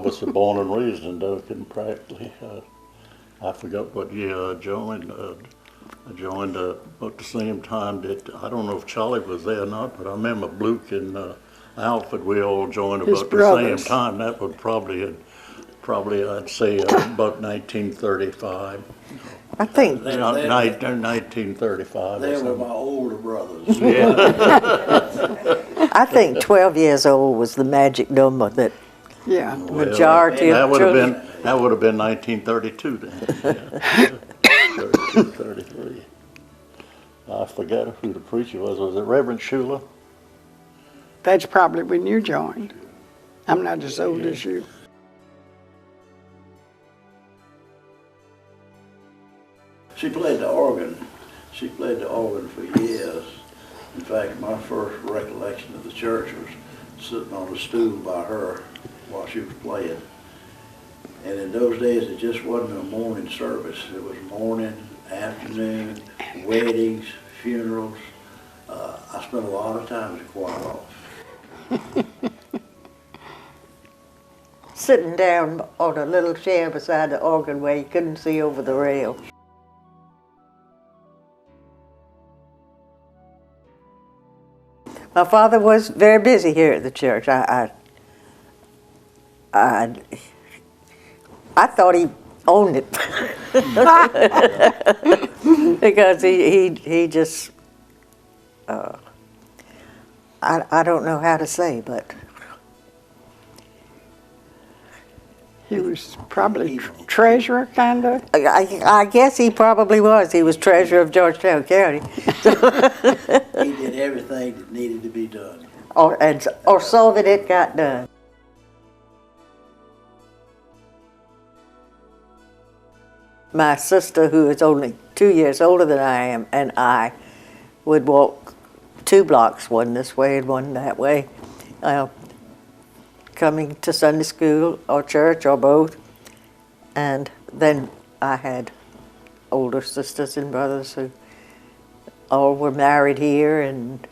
of us are born and raised in Duncan, practically. I forgot what year I joined. I joined about the same time that, I don't know if Charlie was there or not, but I remember Luke and Alfred, we all joined about the same time. That would probably I'd say about 1935. I think. 1935. They were my older brothers. Yeah. I think 12 years old was the magic number that Yeah. the majority that of would have children. been 1932 then. Yeah. 32, 33. I forgot who the preacher was. Was it Reverend Schuler? That's probably when you joined. I'm not as old as you. She played the organ. She played the organ for years. In fact, my first recollection of the church was sitting on a stool by her while she was playing. And in those days, it just wasn't a morning service. It was morning, afternoon, weddings, funerals. I spent a lot of time as a choir off. Sitting down on a little chair beside the organ where you couldn't see over the rail. My father was very busy here at the church. I thought he owned it because he just I don't know how to say, but He was probably treasurer, kind of. I guess he probably was. He was treasurer of Georgetown County. He did everything that needed to be done. or so that it got done. My sister, who is only 2 years older than I am, and I would walk 2 blocks, one this way and one that way, coming to Sunday school or church or both. And then I had older sisters and brothers who all were married here, and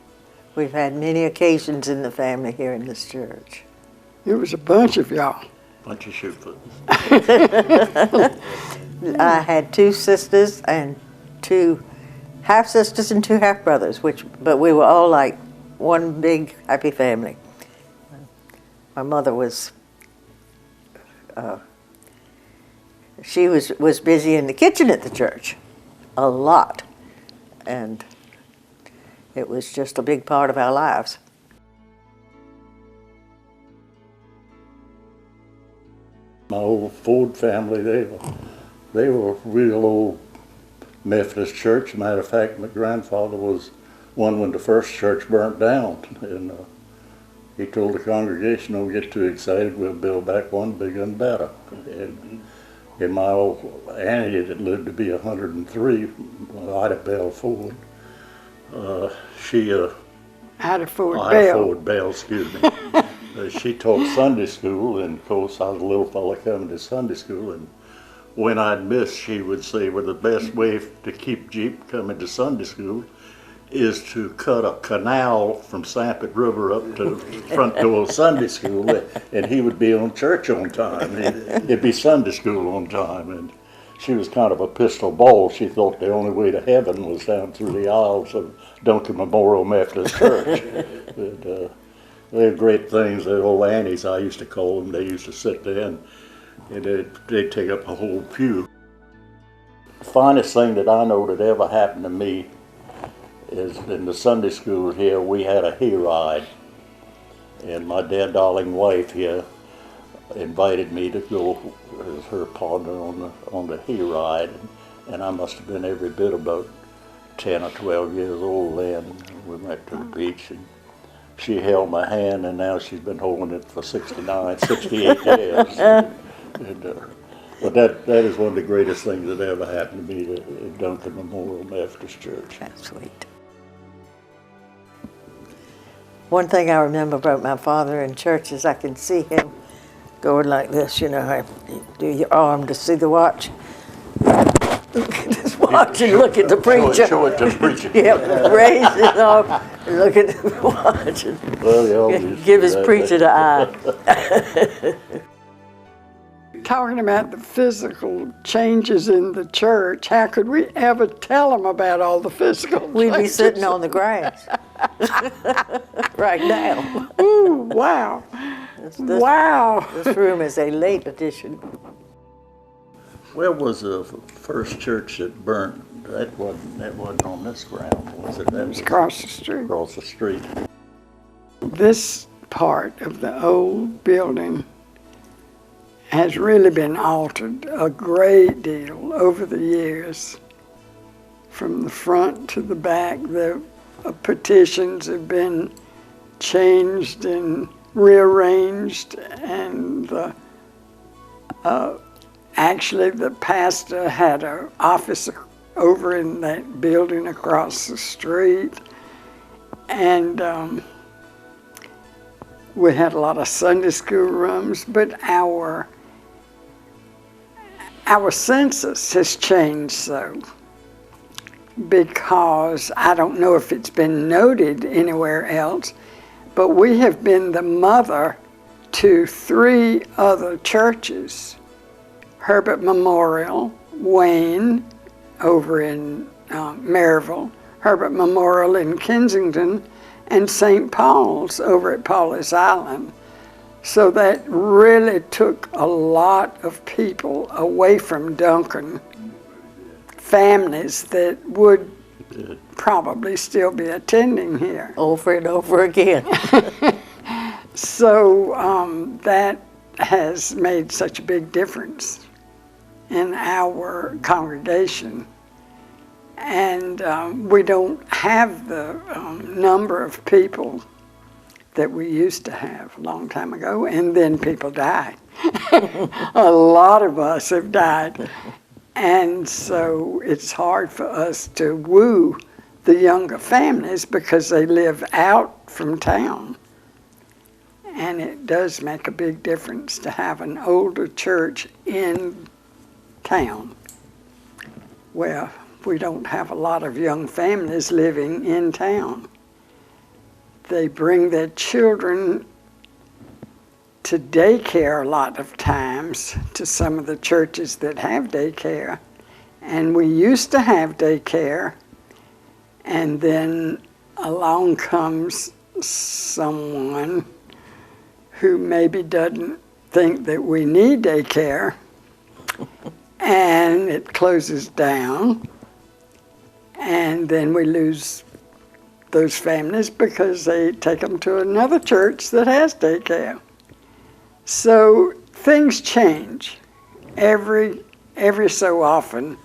we've had many occasions in the family here in this church. It was a bunch of y'all. Bunch of shootfoot. I had 2 sisters and 2 half-sisters and 2 half-brothers, but we were all like one big happy family. My mother was, she was busy in the kitchen at the church, a lot, and it was just a big part of our lives. My old Ford family, they were real old Methodist church. Matter of fact, my grandfather was one when the first church burnt down, and he told the congregation, "Don't get too excited. We'll build back one bigger and better." And my old auntie that lived to be 103, Ida Bell Ford, she Ida Ford Ida Bell. Ford Bell, excuse me. She taught Sunday school, and of course I was a little fella coming to Sunday school, and when I'd miss, she would say, well, the best way to keep Jeep coming to Sunday school is to cut a canal from Sanpet River up to the front door of Sunday school, and he would be on church on time. It'd be Sunday school on time, and she was kind of a pistol ball. She thought the only way to heaven was down through the aisles of Duncan Memorial Methodist Church. And, they're great things. The old aunties, I used to call them. They used to sit there and they'd take up a whole pew. The finest thing that I know that ever happened to me is in the Sunday school here, we had a hayride. And my dear darling wife here invited me to go as her partner on the hayride. And I must have been every bit about 10 or 12 years old then. We went to the beach, and she held my hand, and now she's been holding it for 68 years. But that is one of the greatest things that ever happened to me at Duncan Memorial Methodist Church. That's sweet. One thing I remember about my father in church is I can see him going like this, you know, how you do your arm to see the watch. Look at his watch and look at the preacher. Show it to the preacher. Yep, raise his arm and look at the watch and Well, give his preacher the eye. talking about the physical changes in the church, how could we ever tell them about all the physical We'd be changes? sitting on the grass right now. Ooh, wow. Wow. This room is a late addition. Where was the first church that burnt? That wasn't on this ground, was it? That was Across the street. across the street. This part of the old building has really been altered a great deal over the years. From the front to the back, the partitions have been changed and rearranged, and actually the pastor had an office over in that building across the street, and we had a lot of Sunday school rooms, but our census has changed so, because I don't know if it's been noted anywhere else, but we have been the mother to 3 other churches: Herbert Memorial, Wayne over in Maryville, Herbert Memorial in Kensington, and St. Paul's over at Paulus Island. So that really took a lot of people away from Duncan, families that would probably still be attending here. Over and over again. So that has made such a big difference in our congregation. And we don't have the number of people that we used to have a long time ago, and then people die. A lot of us have died. And so it's hard for us to woo the younger families because they live out from town. And it does make a big difference to have an older church in town. Well, we don't have a lot of young families living in town. They bring their children to daycare a lot of times, to some of the churches that have daycare. And we used to have daycare, and then along comes someone who maybe doesn't think that we need daycare, and it closes down, and then we lose those families because they take them to another church that has daycare. So things change. Every so often,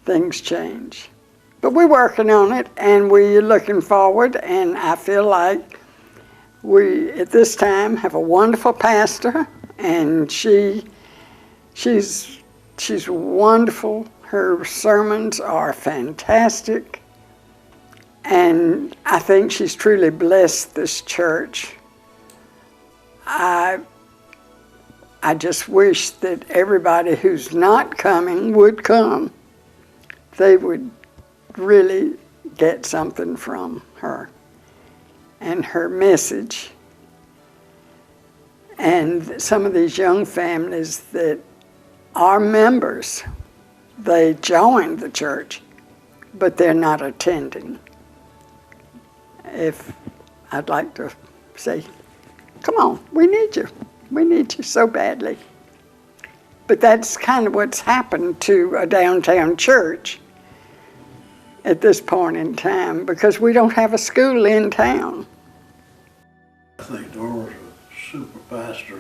things change. But we're working on it, and we're looking forward, and I feel like we, at this time, have a wonderful pastor, and she's wonderful. Her sermons are fantastic, and I think she's truly blessed this church. I just wish that everybody who's not coming would come. They would really get something from her and her message. And some of these young families that are members, they joined the church, but they're not attending. If I'd like to say, come on, we need you. We need you so badly. But that's kind of what's happened to a downtown church at this point in time, because we don't have a school in town. I think Dora's a super pastor.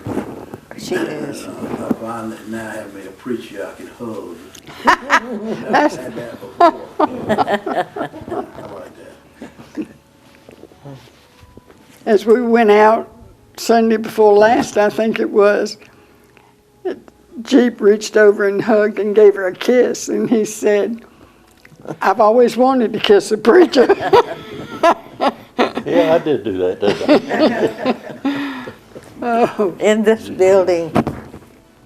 She is. I find that now I have me a preacher I can hug. I've had that before. I like that. As we went out Sunday before last, I think it was, Jeep reached over and hugged and gave her a kiss, and he said, I've always wanted to kiss a preacher. Yeah, I did do that, didn't I? Oh. In this building,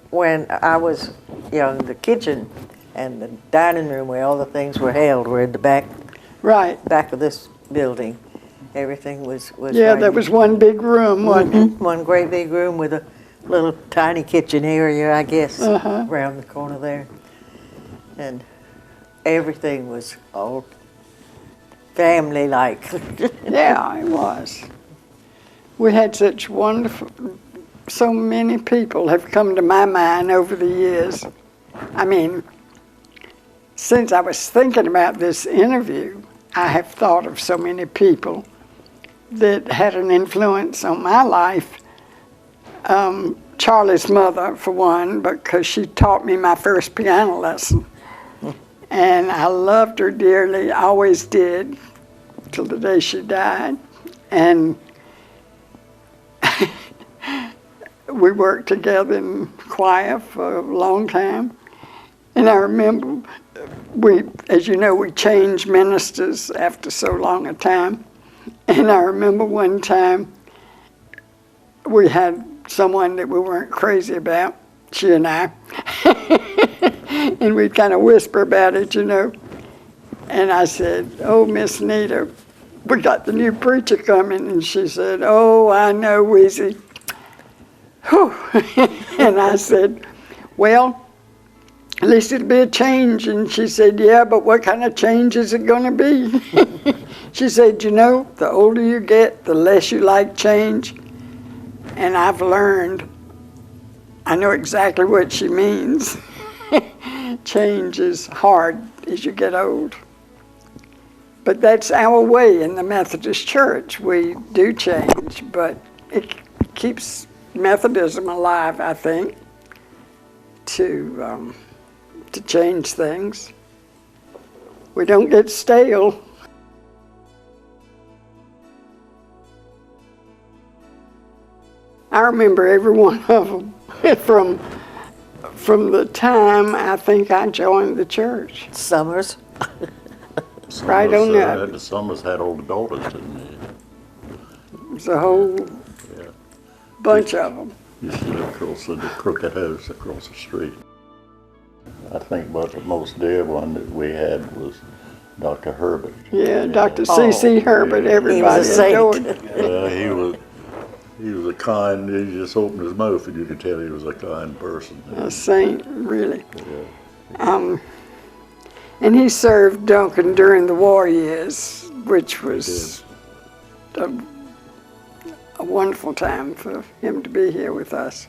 when I was young, the kitchen and the dining room where all the things were held were in the back of this building. Everything was Yeah, right there was one big room, wasn't it? One great big room with a little tiny kitchen area, I guess, Uh-huh. around the corner there. And everything was all family-like. Yeah, it was. We had such wonderful, so many people have come to my mind over the years. I mean, since I was thinking about this interview, I have thought of so many people that had an influence on my life. Charlie's mother, for one, because she taught me my first piano lesson. And I loved her dearly, always did, till the day she died. And we worked together in choir for a long time. And I remember as you know, we changed ministers after so long a time. And I remember one time we had someone that we weren't crazy about, she and I. And we'd kind of whisper about it, you know. And I said, "Oh, Miss Nita, we got the new preacher coming." And she said, "Oh, I know, Weezy." Whew. And I said, "Well, at least it'll be a change." And she said, "Yeah, but what kind of change is it going to be?" She said, "You know, the older you get, the less you like change." And I've learned, I know exactly what she means. Change is hard as you get old. But that's our way in the Methodist Church. We do change, but it keeps Methodism alive, I think, to change things. We don't get stale. I remember every one of them from the time I think I joined the church. Summers. Right on that. The Summers had older daughters, didn't they? It was a whole bunch of them. Used to live across the crooked house across the street. I think about the most dear one that we had was Dr. Herbert. Yeah, Dr. C.C. Herbert, yeah. everybody He was a saint. adored. He was a kind, he just opened his mouth and you could tell he was a kind person. A saint, really. Yeah. And he served Duncan during the war years, which was a wonderful time for him to be here with us.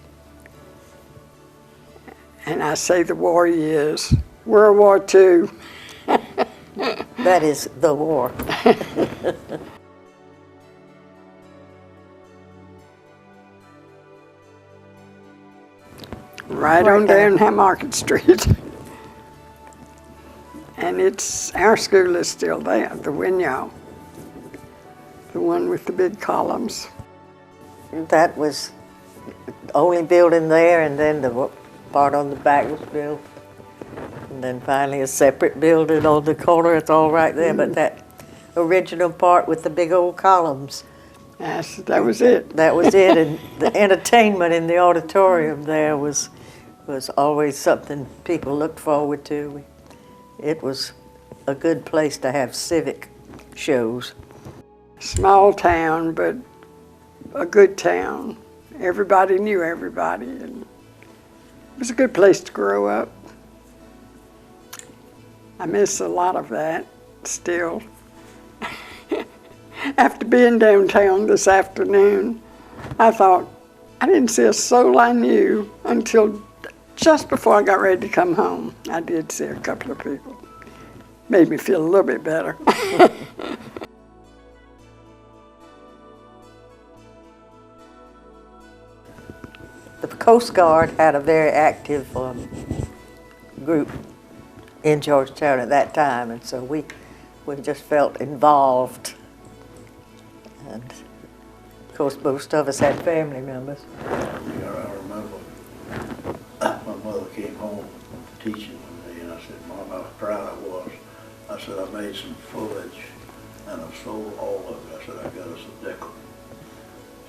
And I say the war years, World War II. That is the war. Right on down Haymarket Street. And our school is still there, the Winyah, the one with the big columns. That was the only building there, and then the part on the back was built. And then finally a separate building on the corner, it's all right there, but that original part with the big old columns. Yes, that was it. That was it, and the entertainment in the auditorium there was always something people looked forward to. It was a good place to have civic shows. Small town, but a good town. Everybody knew everybody, and it was a good place to grow up. I miss a lot of that still. After being downtown this afternoon, I thought, I didn't see a soul I knew until just before I got ready to come home. I did see a couple of people. Made me feel a little bit better. The Coast Guard had a very active group in Georgetown at that time, and so we just felt involved. And of course, most of us had family members. Yeah, I remember my mother came home teaching one day, and I said, "Mom, how proud I was." I said, "I made some fudge, and I sold all of it." I said, "I got us a nickel."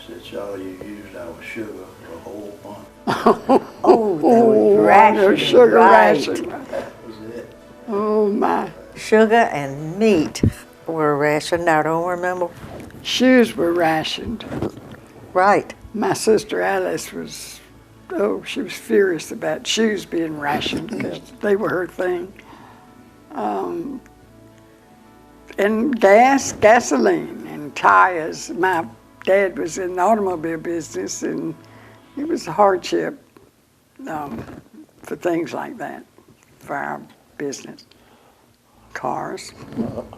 She said, "Charlie, you used our sugar for a whole month." Oh, that was ration. Sugar right. ration. That was it. Oh my. Sugar and meat were rationed. I don't remember. Shoes were rationed. Right. My sister Alice was she was furious about shoes being rationed because they were her thing. And gasoline and tires. My dad was in the automobile business, and it was a hardship for things like that, for our business. Cars.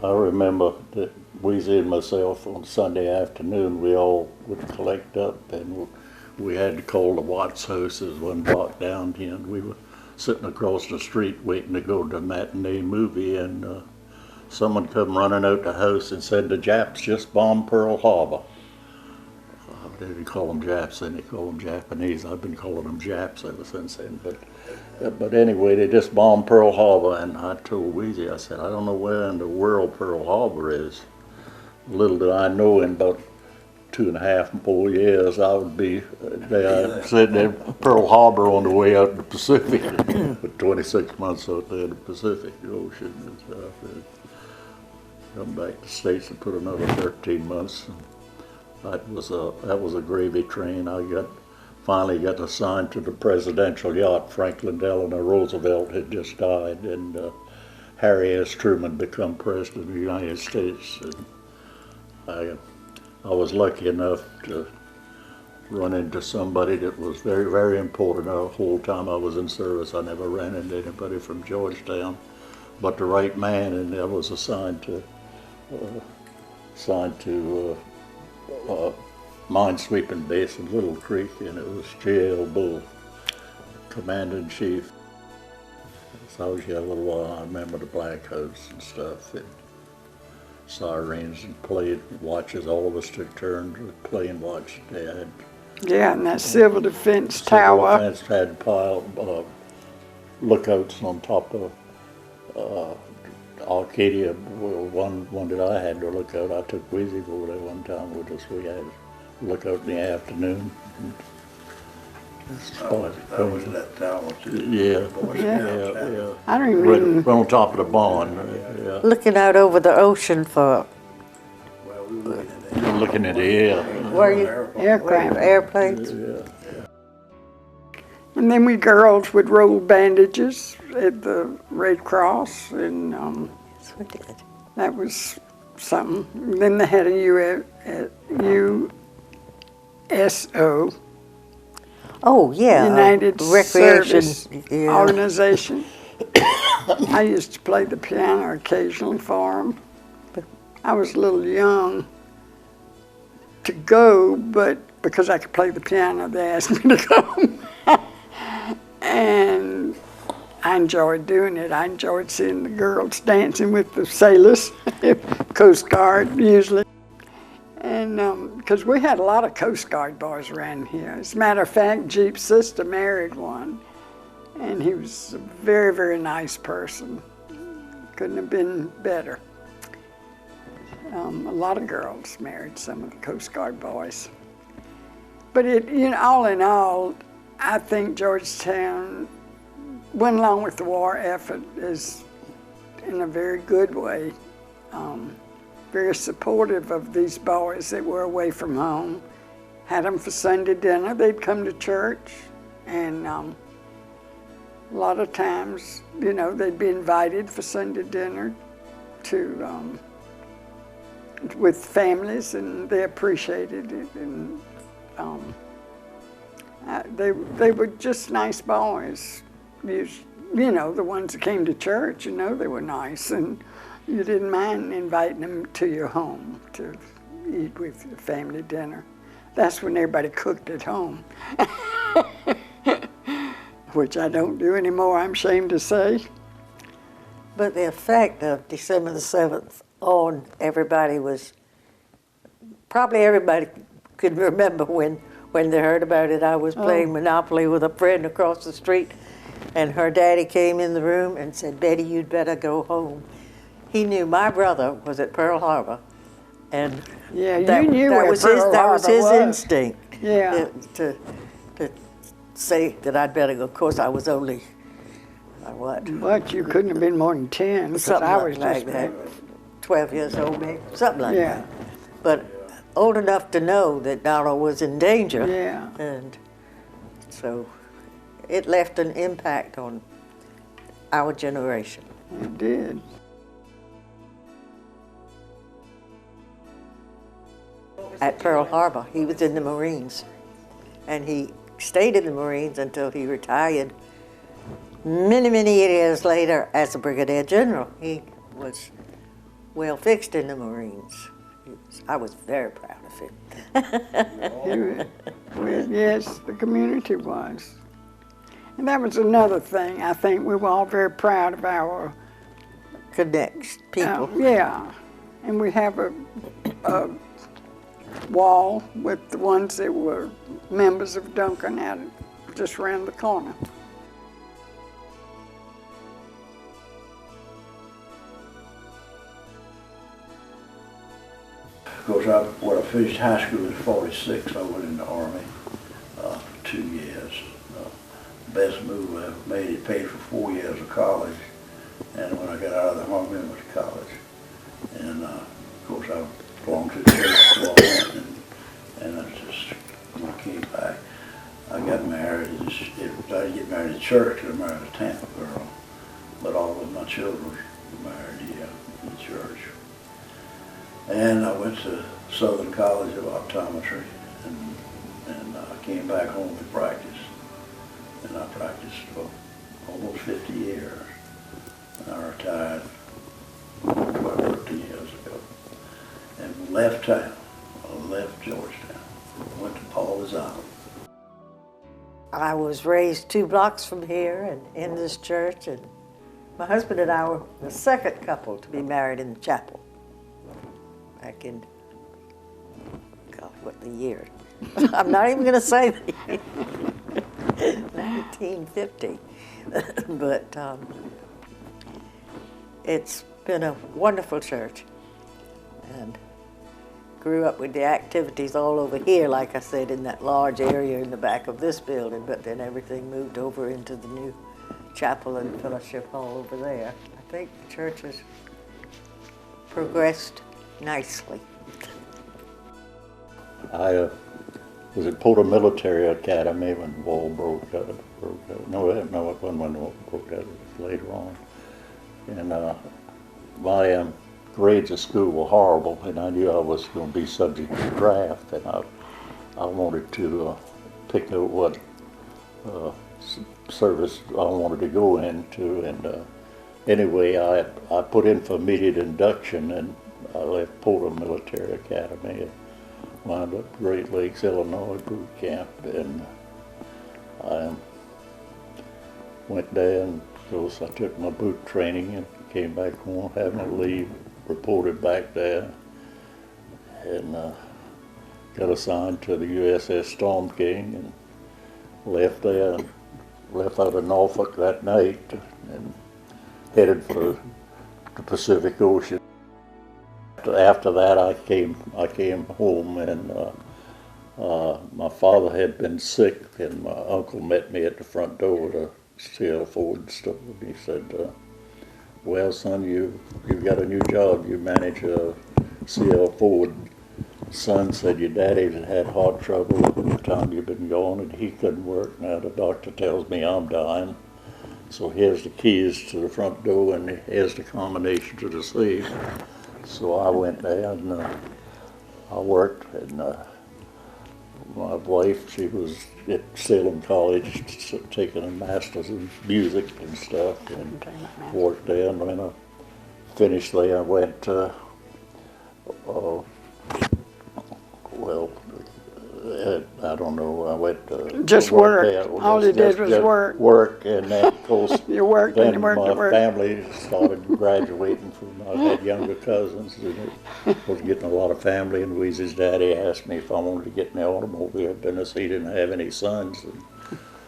I remember that Louise and myself on Sunday afternoon, we all would collect up, and we had to call the Watts house as one block down here, and we were sitting across the street waiting to go to a matinee movie, and someone come running out the house and said the Japs just bombed Pearl Harbor. They didn't call them Japs then, they called them Japanese. I've been calling them Japs ever since then. But anyway, they just bombed Pearl Harbor, and I told Weezy, I said, I don't know where in the world Pearl Harbor is. Little did I know, in about 2.5 more years, I would be there sitting at Pearl Harbor on the way out in the Pacific, with 26 months out there in the Pacific Ocean and stuff. And come back to the States and put another 13 months. That was a gravy train. I finally got assigned to the presidential yacht. Franklin Delano Roosevelt had just died, and Harry S. Truman become president of the United States. And I was lucky enough to run into somebody that was very, very important. The whole time I was in service, I never ran into anybody from Georgetown, but the right man, and I was assigned to mine-sweeping base in Little Creek, and it was J.L. Bull, Commander-in-Chief. So I was here a little while. I remember the Black House and stuff, and sirens, and played watches. All of us took turns playing watch. Dad. Yeah, and that civil defense tower. Civil defense had piled lookouts on top of Arcadia. One that I had to look out. I took Weezy over there one time with us. We had to look out in the afternoon. That was that tower too. Yeah. I don't even. Right on top of the barn. Yeah. Looking out over the ocean for, Well, we were looking at that. Looking at the air. were you? Aircraft. Airplanes? Yeah. And then we girls would roll bandages at the Red Cross, and Yes, we did. that was something. Then they had a USO, Oh, yeah. United Recreation. Service Yeah. Organization. I used to play the piano occasionally for them. I was a little young to go, but because I could play the piano, they asked me to go. And I enjoyed doing it. I enjoyed seeing the girls dancing with the sailors, Coast Guard usually. And because we had a lot of Coast Guard boys around here. As a matter of fact, Jeep's sister married one, and he was a very, very nice person. Couldn't have been better. A lot of girls married some of the Coast Guard boys. But all in all, I think Georgetown went along with the war effort is in a very good way. Very supportive of these boys that were away from home. Had them for Sunday dinner. They'd come to church, and a lot of times, they'd be invited for Sunday dinner to with families, and they appreciated it. And they were just nice boys. The ones that came to church, they were nice, and you didn't mind inviting them to your home to eat with your family dinner. That's when everybody cooked at home, which I don't do anymore, I'm ashamed to say. But the effect of December the 7th on everybody was, probably everybody could remember when they heard about it. I was playing Monopoly with a friend across the street, and her daddy came in the room and said, "Betty, you'd better go home." He knew my brother was at Pearl Harbor, and Yeah, you that knew where was Pearl that was Harbor his was. instinct. Yeah. To say that I'd better go. Of course, I was only what? But you couldn't have been more than 10, because Something I was like just that. 12 years old, maybe. Something like Yeah. that. But old enough to know that Donald was in danger. Yeah. And so it left an impact on our generation. It did. At Pearl Harbor, he was in the Marines, and he stayed in the Marines until he retired. Many years later, as a brigadier general, he was well fixed in the Marines. I was very proud of him. Yes, the community was. And that was another thing. I think we were all very proud of our Connects people. yeah, and we have a wall with the ones that were members of Duncan out just around the corner. Of course, when I finished high school in '46, I went in the Army for 2 years. Best move I ever made. It paid for 4 years of college. And when I got out of the Army, I went to college. And of course, I belonged to the church before I went. And I just, when I came back, I got married. I didn't get married in church. I married a Tampa girl. But all of my children were married here in church. And I went to Southern College of Optometry, and I came back home to practice. And I practiced for almost 50 years. And I retired 12, 13 years ago. And left town. I left Georgetown. Went to Paul's Island. I was raised 2 blocks from here and in this church, and my husband and I were the second couple to be married in the chapel. Back in, God, what the year? I'm not even going to say the year. 1950. But it's been a wonderful church, and grew up with the activities all over here, like I said, in that large area in the back of this building, but then everything moved over into the new chapel and fellowship hall over there. I think the church has progressed nicely. I was at Porter Military Academy when the war broke out. No, it wasn't when the war broke out, it was later on. And my grades at school were horrible, and I knew I was going to be subject to draft, and I wanted to pick out what service I wanted to go into. And anyway, I put in for immediate induction, and I left Porter Military Academy and wound up Great Lakes, Illinois boot camp, and I went there, and of course I took my boot training and came back home, having to leave, reported back there, and got assigned to the USS Storm King, and left there, and left out of Norfolk that night, and headed for the Pacific Ocean. After that, I came home, and my father had been sick, and my uncle met me at the front door of the C.L. Ford store, and he said, "Well, son, you've got a new job. You manage C.L. Ford." Son said, "Your daddy had heart trouble the time you've been gone, and he couldn't work. Now the doctor tells me I'm dying. So here's the keys to the front door, and here's the combination to the safe." So I went there, and I worked, and my wife, she was at Salem College taking a master's in music and stuff, and worked there. And when I finished there, I went I don't know, I went just work. All you did was work. Work, and then of course, You worked and you worked and my worked. family started graduating from, I had younger cousins, and it was getting a lot of family, and Louise's daddy asked me if I wanted to get in the automobile business. He didn't have any sons, and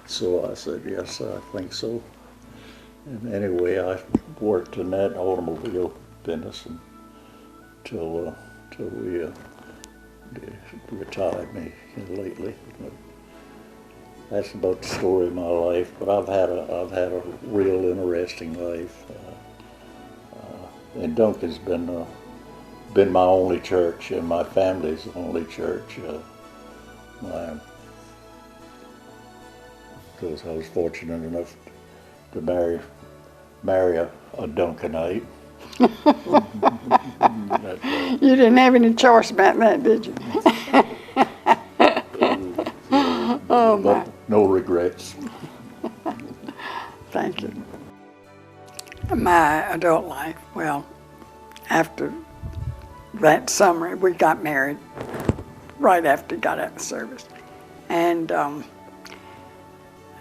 so I said, yes, I think so. And anyway, I worked in that automobile business until we retired me lately. But that's about the story of my life. But I've had a real interesting life. And Duncan's been my only church, and my family's only church. My because I was fortunate enough to marry a Duncanite. You didn't have any choice about that, did you? Oh, my. No regrets. Thank you. My adult life, well, after that summer, we got married right after he got out of the service. And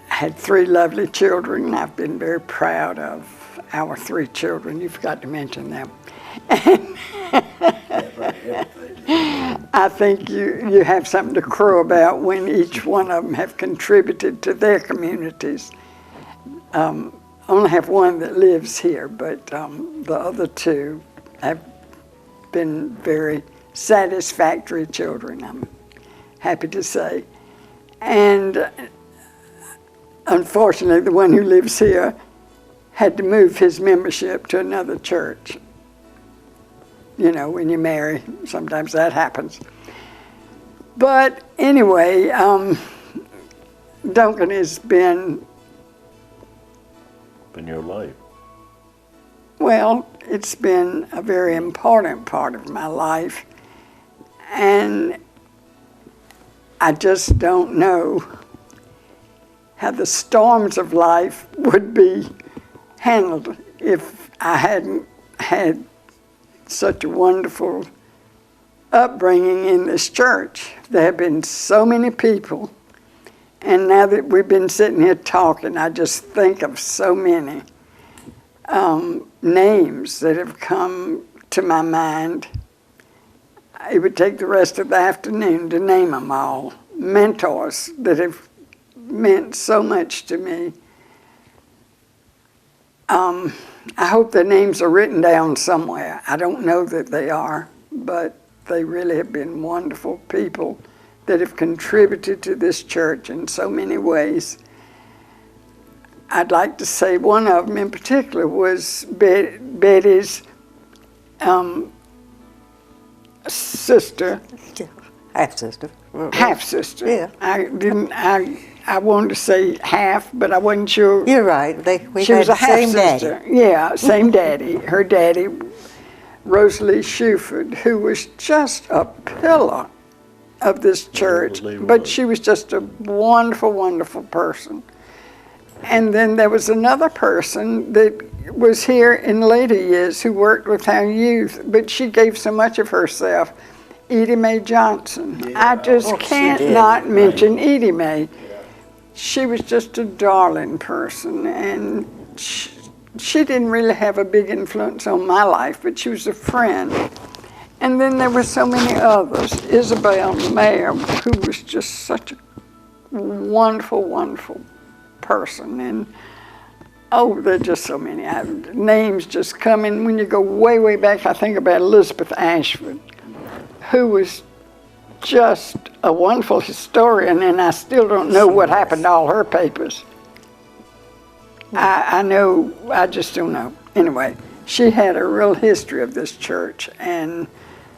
had 3 lovely children. I've been very proud of our 3 children. You forgot to mention them. I think you have something to crow about when each one of them have contributed to their communities. I only have one that lives here, but the other 2 have been very satisfactory children, I'm happy to say. And unfortunately, the one who lives here had to move his membership to another church. You know, when you marry, sometimes that happens. But anyway, Duncan has been... In your life. Well, it's been a very important part of my life. And I just don't know how the storms of life would be handled if I hadn't had such a wonderful upbringing in this church. There have been so many people, and now that we've been sitting here talking, I just think of so many names that have come to my mind. It would take the rest of the afternoon to name them all. Mentors that have meant so much to me. I hope their names are written down somewhere. I don't know that they are, but they really have been wonderful people that have contributed to this church in so many ways. I'd like to say one of them in particular was Betty's sister. Half-sister. Half-sister. Yeah. I wanted to say half, but I wasn't sure. You're right. She was a same daddy. half-sister. Yeah, same daddy. Her daddy, Rosalie Shuford, who was just a pillar of this church, but she was just a wonderful, wonderful person. And then there was another person that was here in later years who worked with our youth, but she gave so much of herself, Edie Mae Johnson. Yeah. I just can't not mention Edie Mae. She was just a darling person, and she didn't really have a big influence on my life, but she was a friend. And then there were so many others. Isabel Mayer, who was just such a wonderful, wonderful person. And there are just so many. Names just come in. When you go way, way back, I think about Elizabeth Ashford, who was just a wonderful historian, and I still don't know what happened to all her papers. I just don't know. Anyway, she had a real history of this church, and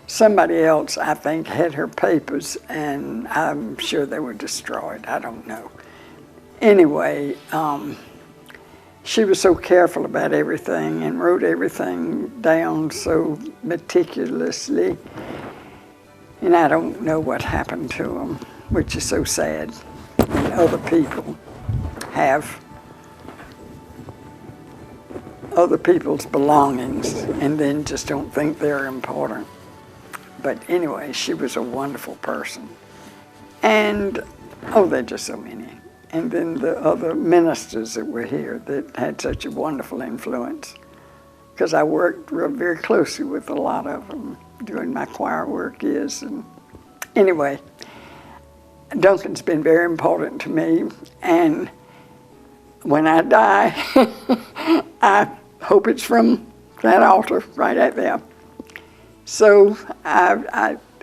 somebody else, I think, had her papers, and I'm sure they were destroyed. I don't know. Anyway, she was so careful about everything and wrote everything down so meticulously. And I don't know what happened to them, which is so sad. And other people have other people's belongings and then just don't think they're important. But anyway, she was a wonderful person. And, there are just so many. And then the other ministers that were here that had such a wonderful influence, because I worked very closely with a lot of them during my choir work years. And anyway, Duncan's been very important to me, and when I die, I hope it's from that altar right out there. So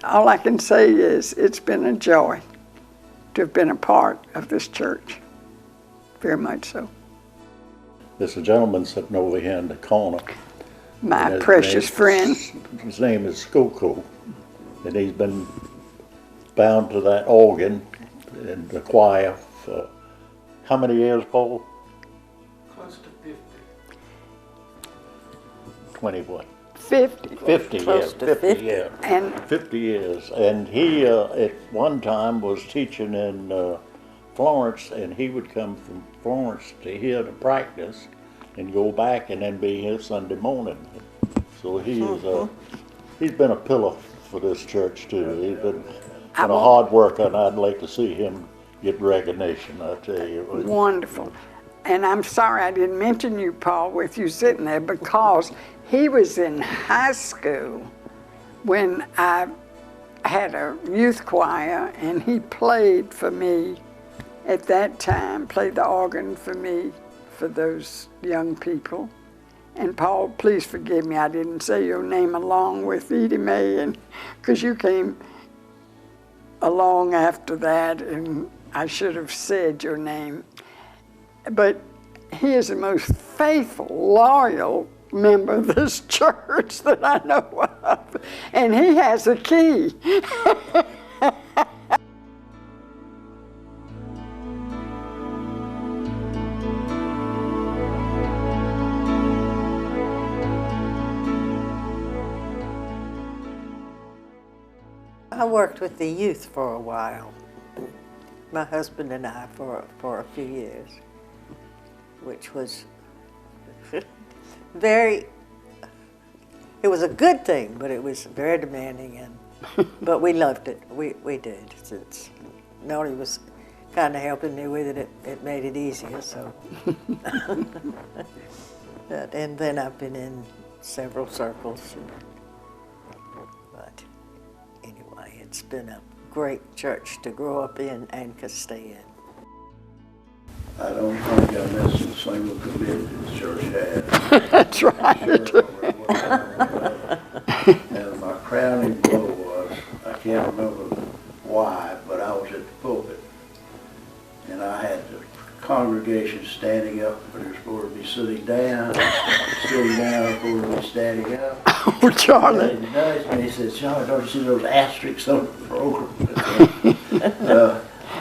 all I can say is it's been a joy to have been a part of this church, very much so. There's a gentleman sitting over here in the corner. My precious friend. His name is Skoko, and he's been bound to that organ in the choir for How many years, Paul? Close to 50. 20 what? 50. 50, Close yeah, to 50, 50. yeah. And 50 years. And he, at one time, was teaching in Florence, and he would come from Florence to here to practice and go back and then be here Sunday morning. So he is, he's been a pillar for this church too. He's been a hard worker, and I'd like to see him get recognition, I tell you. wonderful. And I'm sorry I didn't mention you, Paul, with you sitting there, because he was in high school when I had a youth choir, and he played for me at that time, played the organ for me, for those young people. And Paul, please forgive me, I didn't say your name along with Edie Mae, and because you came along after that, and I should have said your name. But he is the most faithful, loyal member of this church that I know of, and he has a key. I worked with the youth for a while, my husband and I, for a few years, which was it was a good thing, but it was very demanding, but we loved it. We did. Since Melanie was kind of helping me with it, it made it easier, so. And then I've been in several circles. But anyway, it's been a great church to grow up in and to stay in. I don't think I missed a single committee the church had. That's right. And my crowning blow was, I can't remember why, but I was at the pulpit. And I had the congregation standing up, but they're supposed to be sitting down, supposed to be standing up. Oh, Charlie. And he nudged me, he said, "Charlie, don't you see those asterisks on the program?"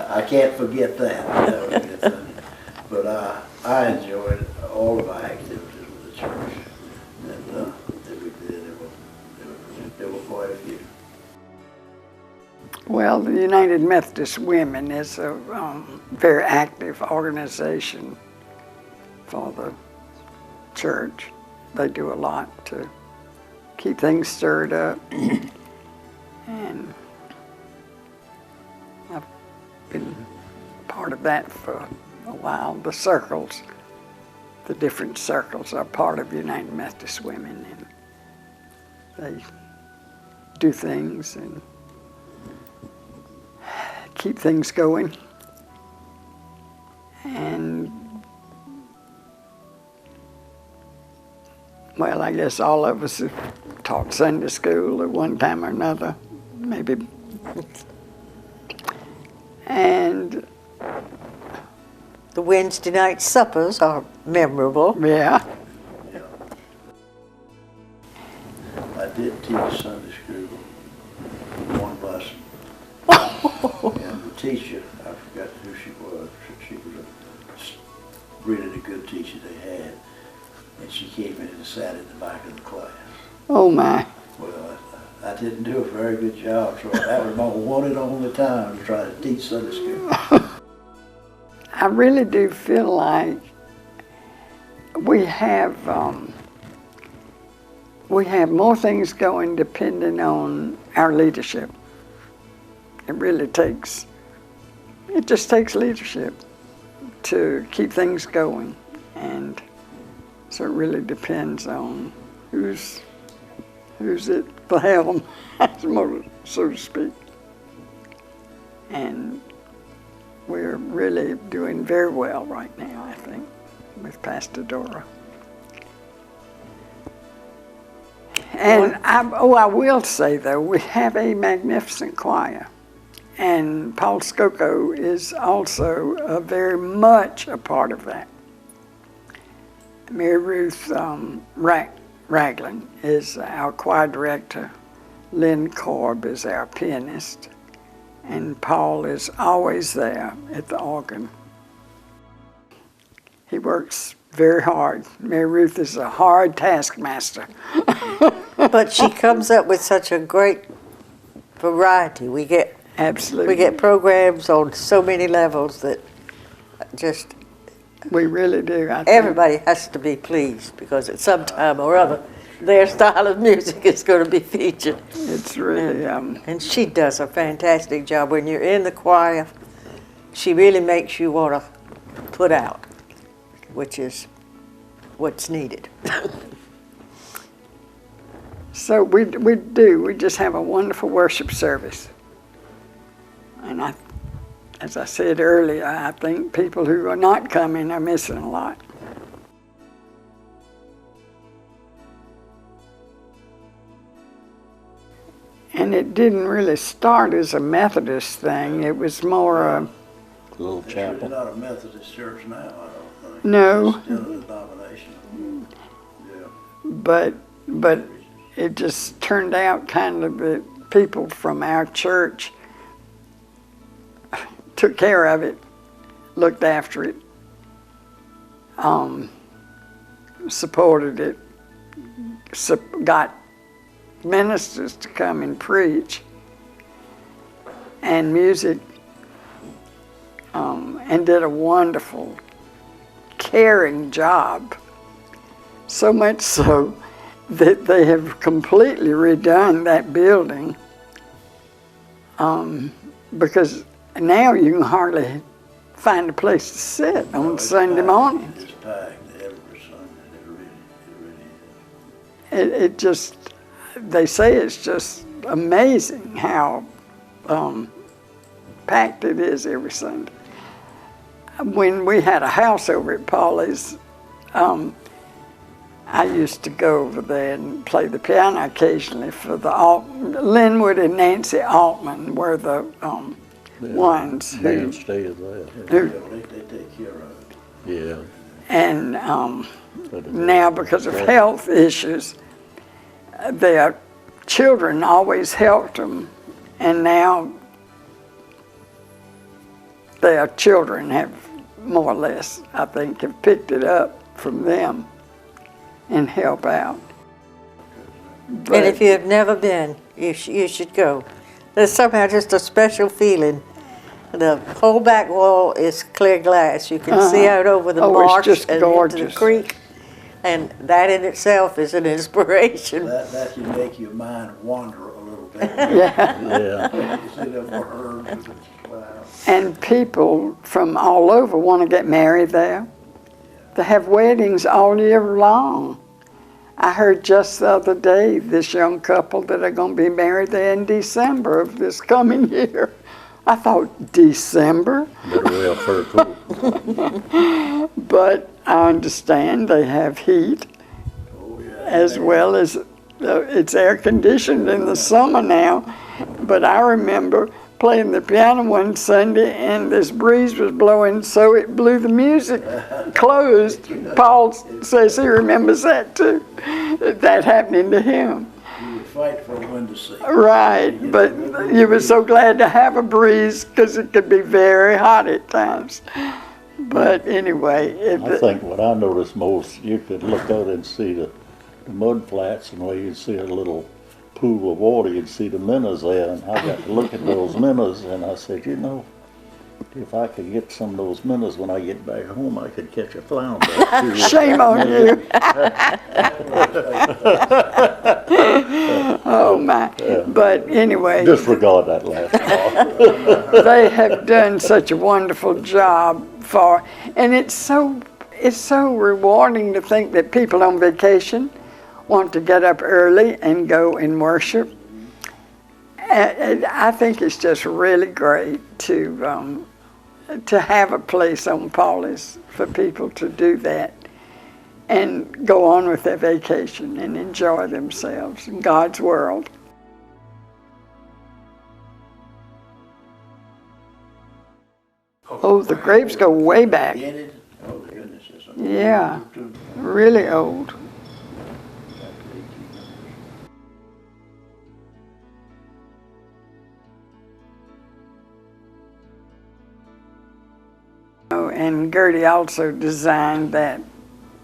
I can't forget that. But I enjoyed all of our activities with the church that we did. There were quite a few. Well, the United Methodist Women is a very active organization for the church. They do a lot to keep things stirred up. And I've been part of that for a while. The circles, the different circles are part of United Methodist Women, and they do things and keep things going. And well, I guess all of us have taught Sunday school at one time or another, maybe. And The Wednesday night suppers are memorable. yeah, I did teach Sunday school one lesson. And the teacher, I forgot who she was. She was really the good teacher they had. And she came in and sat in the back of the class. oh my. Well, I didn't do a very good job, so that was my one and only time to try to teach Sunday school. I really do feel like we have more things going depending on our leadership. It just takes leadership to keep things going. And so it really depends on who's at the helm, so to speak. And we're really doing very well right now, I think, with Pastor Dora. And I will say, though, we have a magnificent choir. And Paul Skoko is also very much a part of that. Mary Ruth Ragland is our choir director. Lynn Korb is our pianist. And Paul is always there at the organ. He works very hard. Mary Ruth is a hard taskmaster. But she comes up with such a great variety. We get Absolutely. programs on so many levels that just We really do. I think. everybody has to be pleased, because at some time or other their style of music is going to be featured. It's really, And she does a fantastic job. When you're in the choir, she really makes you want to put out, which is what's needed. so we just have a wonderful worship service. And as I said earlier, I think people who are not coming are missing a lot. And it didn't really start as a Methodist thing. It was more a Little It's chapel. not a Methodist church now, I don't think. No. It's still a denomination. Yeah. but it just turned out kind of that people from our church took care of it, looked after it, supported it, got ministers to come and preach, and music, and did a wonderful, caring job. So much so that they have completely redone that building, because now you can hardly find a place to sit on Sunday morning. It's packed every Sunday. It really is. It just, they say it's just amazing how packed it is every Sunday. When we had a house over at Paulie's, I used to go over there and play the piano occasionally for the Linwood and Nancy Altman were the ones who, Mainstay of that. They take care of it. Yeah. and now because of health issues, their children always helped them, and now their children have more or less, I think, have picked it up from them and help out. But And if you have never been, you should go. There's somehow just a special feeling. The whole back wall is clear glass. You can see out over the Oh, it's marsh just and into the gorgeous. creek. And that in itself is an inspiration. That can make your mind wander a little bit. yeah, Yeah. You sit up for her. Wow. and people from all over want to get married there. They have weddings all year long. I heard just the other day this young couple that are going to be married there in December of this coming year. I thought, December? Better wear a fur coat. But I understand they have heat Oh, yeah. as well as it's air conditioned in the summer now. But I remember playing the piano one Sunday and this breeze was blowing so it blew the music closed. Paul says he remembers that too, that happening to him. You would fight for the window seat. Right, but you were so glad to have a breeze because it could be very hot at times. But anyway, I think what I noticed most, you could look out and see the mud flats, and where you'd see a little pool of water, you'd see the minnows there, and I got to look at those minnows, and I said, you know, if I could get some of those minnows when I get back home, I could catch a flounder. shame on you. Oh my, but anyway. Disregard that last part. They have done such a wonderful job and it's so rewarding to think that people on vacation want to get up early and go and worship. And I think it's just really great to have a place on Paulie's for people to do that and go on with their vacation and enjoy themselves in God's world. Oh, the graves go way back. Dented? Oh, goodness. That's a- Yeah, really old. Oh, and Gertie also designed that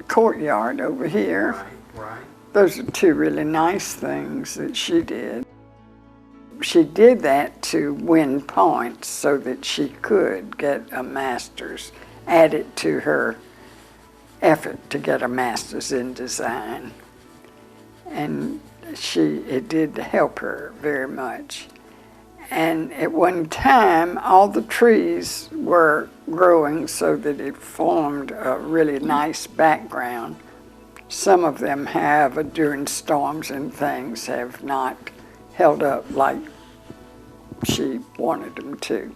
courtyard over here. Right. Those are two really nice things that she did. She did that to win points so that she could get a master's, added to her effort to get a master's in design. And it did help her very much. And at one time, all the trees were growing so that it formed a really nice background. Some of them have, during storms and things, have not held up like she wanted them to.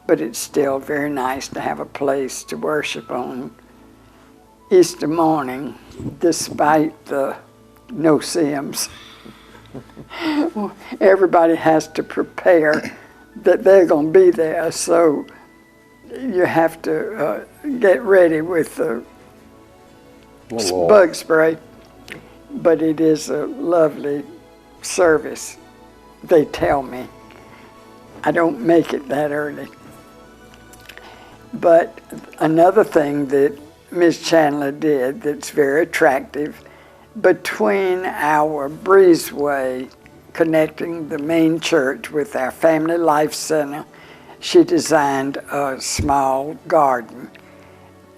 But it's still very nice to have a place to worship on Easter morning, despite the no-see-ums. Everybody has to prepare that they're going to be there, so you have to get ready with the bug spray. But it is a lovely service, they tell me. I don't make it that early. But another thing that Ms. Chandler did that's very attractive, between our breezeway connecting the main church with our Family Life Center, she designed a small garden.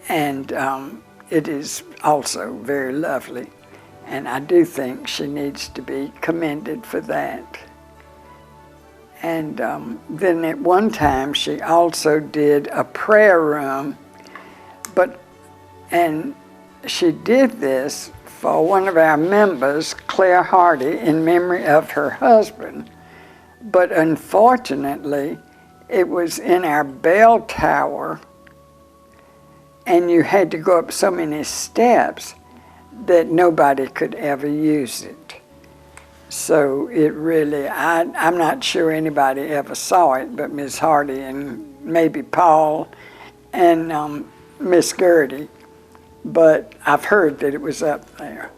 And it is also very lovely. And I do think she needs to be commended for that. And then at one time she also did a prayer room, and she did this for one of our members, Claire Hardy, in memory of her husband. But unfortunately, it was in our bell tower, and you had to go up so many steps that nobody could ever use it. So it really, I'm not sure anybody ever saw it, but Miss Hardy and maybe Paul and Miss Gertie. But I've heard that it was up there.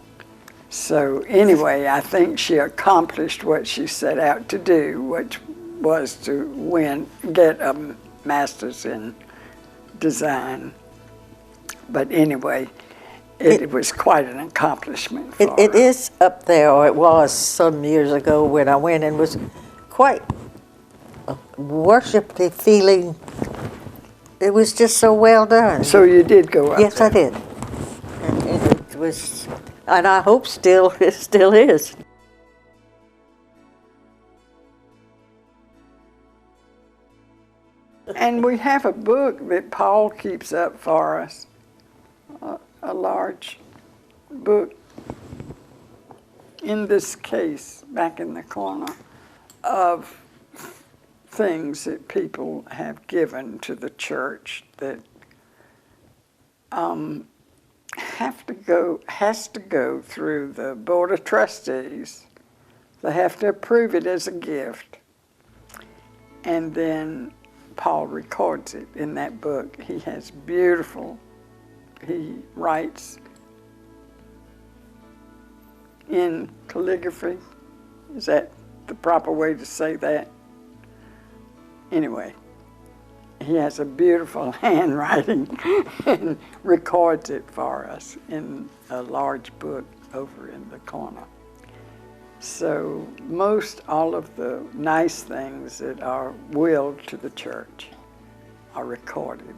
So anyway, I think she accomplished what she set out to do, which was to get a master's in design. But anyway, it was quite an accomplishment for her. It is up there, or it was some years ago when I went, and was quite a worshiply feeling. It was just so well done. So you did go up Yes, there. I did. And it was, and I hope it still is. And we have a book that Paul keeps up for us, a large book in this case, back in the corner, of things that people have given to the church that has to go through the Board of Trustees. They have to approve it as a gift. And then Paul records it in that book. He writes in calligraphy. Is that the proper way to say that? Anyway, he has a beautiful handwriting and records it for us in a large book over in the corner. So most all of the nice things that are willed to the church are recorded.